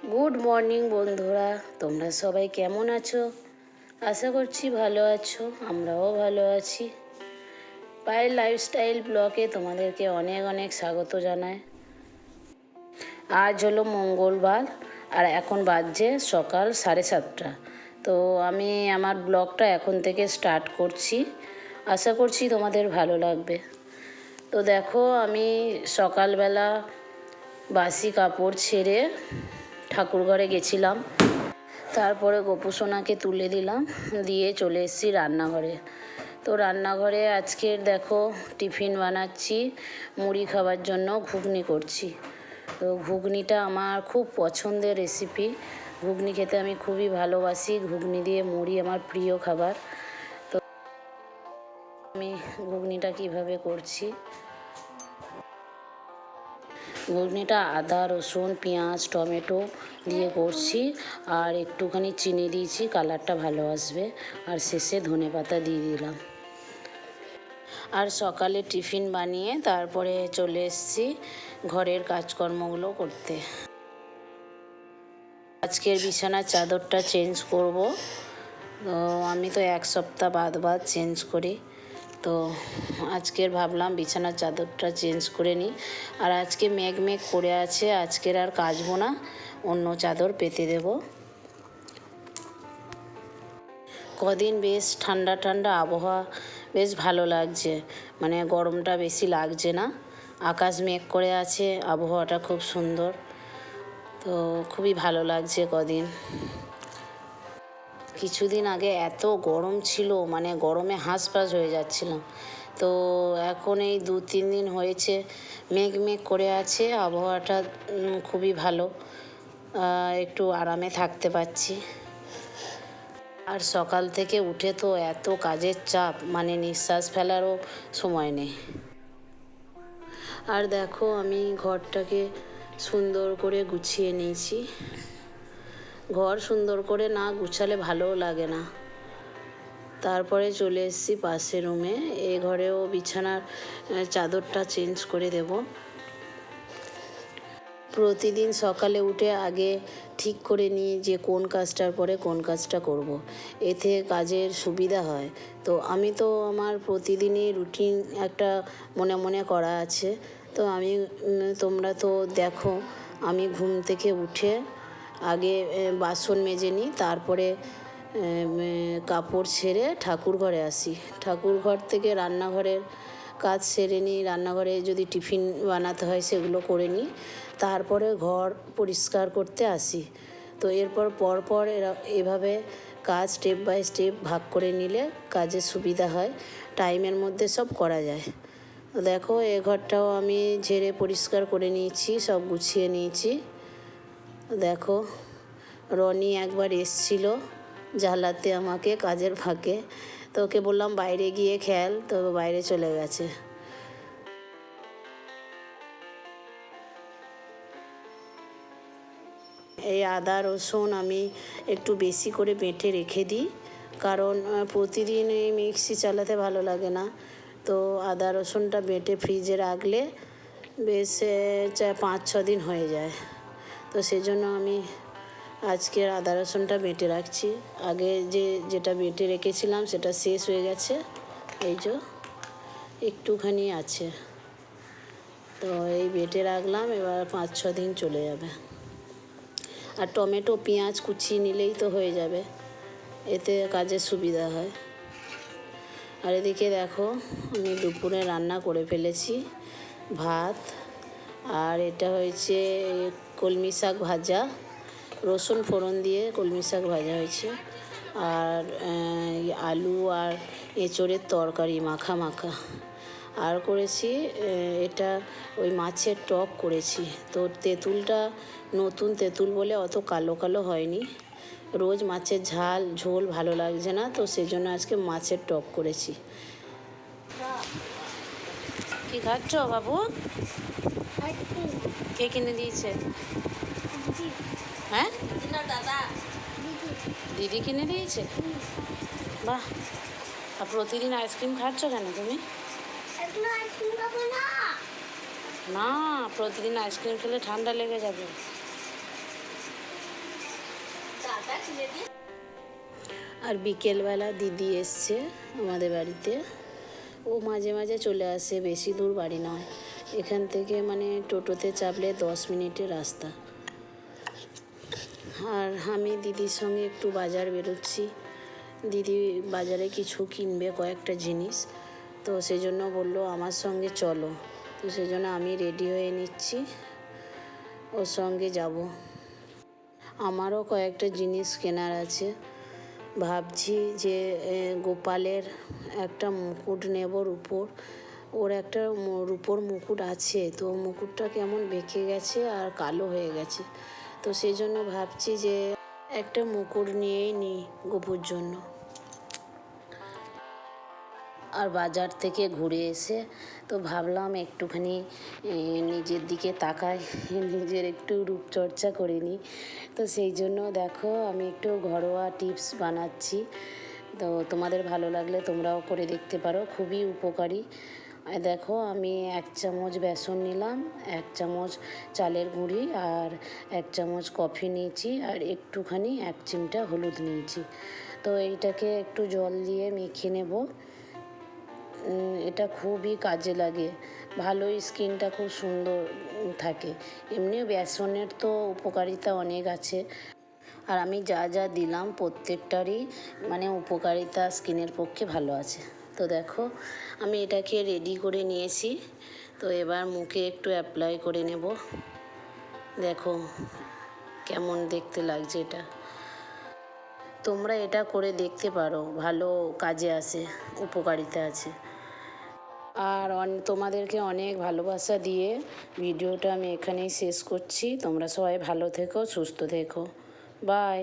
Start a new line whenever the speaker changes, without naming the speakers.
Good morning বন্ধুরা, তোমরা সবাই কেমন আছো? আশা করছি ভালো আছো, আমরাও ভালো আছি। পায়েল লাইফস্টাইল ব্লগে তোমাদেরকে অনেক অনেক স্বাগত জানাই। আজ হলো মঙ্গলবার আর এখন বাজছে সকাল 7:30। তো আমি আমার ব্লগটা এখন থেকে স্টার্ট করছি, আশা করছি তোমাদের ভালো লাগবে। তো দেখো, আমি সকালবেলা বাসি কাপড় ছেড়ে ঠাকুরঘরে গেছিলাম, তারপরে গোপুসোনাকে তুলে দিলাম, দিয়ে চলে এসেছি রান্নাঘরে। তো রান্নাঘরে আজকের দেখো টিফিন বানাচ্ছি, মুড়ি খাবার জন্য ঘুগনি করছি। তো ঘুগনিটা আমার খুব পছন্দের রেসিপি, ঘুগনি খেতে আমি খুবই ভালোবাসি, ঘুগনি দিয়ে মুড়ি আমার প্রিয় খাবার। তো আমি ঘুগনিটা কিভাবে করছি, ঘুগনিটা আদা রসুন পেঁয়াজ টমেটো দিয়ে করছি, আর একটুখানি চিনি দিয়েছি, কালারটা ভালো আসবে, আর শেষে ধনেপাতা দিয়ে দিলাম। আর সকালে টিফিন বানিয়ে তারপরে চলে এসেছি ঘরের কাজকর্মগুলো করতে। আজকের বিছানার চাদরটা চেঞ্জ করব। তো আমি তো এক সপ্তাহ বাদ চেঞ্জ করি, তো আজকের ভাবলাম বিছানার চাদরটা চেঞ্জ করে নিই। আর আজকে মেঘ করে আছে, আজকের আর কাচবো না, অন্য চাদর পেতে দেব। কদিন বেশ ঠান্ডা ঠান্ডা আবহাওয়া, বেশ ভালো লাগছে, মানে গরমটা বেশি লাগছে না, আকাশ মেঘ করে আছে, আবহাওয়াটা খুব সুন্দর, তো খুবই ভালো লাগছে কদিন। কিছুদিন আগে এত গরম ছিল, মানে গরমে হাঁসফাঁস হয়ে যাচ্ছিলাম। তো এখন এই 2-3 দিন হয়েছে মেঘ করে আছে, আবহাওয়াটা খুবই ভালো, একটু আরামে থাকতে পারছি। আর সকাল থেকে উঠে তো এত কাজের চাপ, মানে নিঃশ্বাস ফেলারও সময় নেই। আর দেখো, আমি ঘরটাকে সুন্দর করে গুছিয়ে নিয়েছি। ঘর সুন্দর করে না গুছালে ভালোও লাগে না। তারপরে চলে এসেছি পাশের রুমে, এ ঘরেও বিছানার চাদরটা চেঞ্জ করে দেব। প্রতিদিন সকালে উঠে আগে ঠিক করে নিই যে কোন কাজটার পরে কোন কাজটা করব, এতে কাজের সুবিধা হয়। তো আমি তো আমার প্রতিদিনই রুটিন একটা মনে মনে করা আছে। তো আমি তোমরা তো দেখো, আমি ঘুম থেকে উঠে আগে বাসন মেজে নিই, তারপরে কাপড় ছেড়ে ঠাকুর ঘরে আসি, ঠাকুর ঘর থেকে রান্নাঘরের কাজ সেরে নিই, রান্নাঘরে যদি টিফিন বানাতে হয় সেগুলো করে নিই, তারপরে ঘর পরিষ্কার করতে আসি। তো এরপর পরপর এভাবে কাজ স্টেপ বাই স্টেপ ভাগ করে নিলে কাজের সুবিধা হয়, টাইমের মধ্যে সব করা যায়। দেখো, এ ঘরটাও আমি ঝেড়ে পরিষ্কার করে নিয়েছি, সব গুছিয়ে নিয়েছি। দেখো, রনি একবার এসছিল জ্বালাতে আমাকে কাজের ফাঁকে, তো ওকে বললাম বাইরে গিয়ে খেল, তো বাইরে চলে গেছে। এই আদা রসুন আমি একটু বেশি করে বেটে রেখে দিই, কারণ প্রতিদিন এই মিক্সি চালাতে ভালো লাগে না। তো আদা রসুনটা বেটে ফ্রিজে রাখলে বেশ 5-6 দিন হয়ে যায়। তো সেজন্য আমি আজকের আদা রসুনটা বেটে রাখছি। আগে যেটা বেটে রেখেছিলাম সেটা শেষ হয়ে গেছে, এই যে একটুখানি আছে, তো এই বেটে রাখলাম, এবার 5-6 দিন চলে যাবে। আর টমেটো পেঁয়াজ কুচিয়ে নিলেই তো হয়ে যাবে, এতে কাজের সুবিধা হয়। আর এদিকে দেখো, আমি দুপুরে রান্না করে ফেলেছি, ভাত, আর এটা হয়েছে কলমি শাক ভাজা, রসুন ফোড়ন দিয়ে কলমি শাক ভাজা হয়েছে, আর আলু আর এঁচোড়ের তরকারি মাখা মাখা, আর করেছি এটা ওই মাছের টক করেছি। তো তেঁতুলটা নতুন তেঁতুল বলে অত কালো কালো হয়নি, রোজ মাছের ঝোল ভালো লাগছে না, তো সেজন্য আজকে মাছের টক করেছি। কি খাচ্ছ বাবু? কে কিনে দিয়েছে? হ্যাঁ, দিদি কিনে দিয়েছে? বাহ, আর প্রতিদিন আইসক্রিম খাচ্ছ কেন তুমি? না, প্রতিদিন আইসক্রিম খেলে ঠান্ডা লেগে যাবে। আর বিকেলবেলা দিদি এসছে আমাদের বাড়িতে। ও মাঝে মাঝে চলে আসে, বেশি দূর বাড়ি নয়, এখান থেকে মানে টোটোতে চাপলে 10 মিনিটের রাস্তা। আর আমি দিদির সঙ্গে একটু বাজার বেরোচ্ছি। দিদি বাজারে কিছু কিনবে, কয়েকটা জিনিস, তো সেজন্য বললো আমার সঙ্গে চলো। তো সেজন্য আমি রেডি হয়ে নিচ্ছি, ওর সঙ্গে যাব। আমারও কয়েকটা জিনিস কেনার আছে। ভাবছি যে গোপালের একটা মুকুট নেব রূপোর। ওর একটা রূপোর মুকুট আছে, তো মুকুটটা কেমন বেঁকে গেছে আর কালো হয়ে গেছে, তো সেই জন্য ভাবছি যে একটা মুকুট নিয়েই নিই গোপুর জন্য। আর বাজার থেকে ঘুরে এসে তো ভাবলাম একটুখানি নিজের দিকে তাকাই, নিজের একটু রূপচর্চা করে নিই। তো সেই জন্য দেখো আমি একটু ঘরোয়া টিপস বানাচ্ছি, তো তোমাদের ভালো লাগলে তোমরাও করে দেখতে পারো, খুবই উপকারী। দেখো আমি 1 চামচ বেসন নিলাম, 1 চামচ চালের গুঁড়ি, আর 1 চামচ কফি নিয়েছি, আর একটুখানি 1 চিমটা হলুদ নিয়েছি। তো এইটাকে একটু জল দিয়ে মেখে নেব। এটা খুবই কাজে লাগে, ভালোই স্কিনটা খুব সুন্দর থাকে। এমনিও বেসনের তো উপকারিতা অনেক আছে, আর আমি যা যা দিলাম প্রত্যেকটারই মানে উপকারিতা স্কিনের পক্ষে ভালো আছে। তো দেখো আমি এটাকে রেডি করে নিয়েছি, তো এবার মুখে একটু অ্যাপ্লাই করে নেব। দেখো কেমন দেখতে লাগছে এটা। তোমরা এটা করে দেখতে পারো, ভালো কাজে আসে, উপকারিতা আছে। আর তোমাদেরকে অনেক ভালোবাসা দিয়ে ভিডিওটা আমি এখানেই শেষ করছি। তোমরা সবাই ভালো থেকো, সুস্থ থেকো, বাই।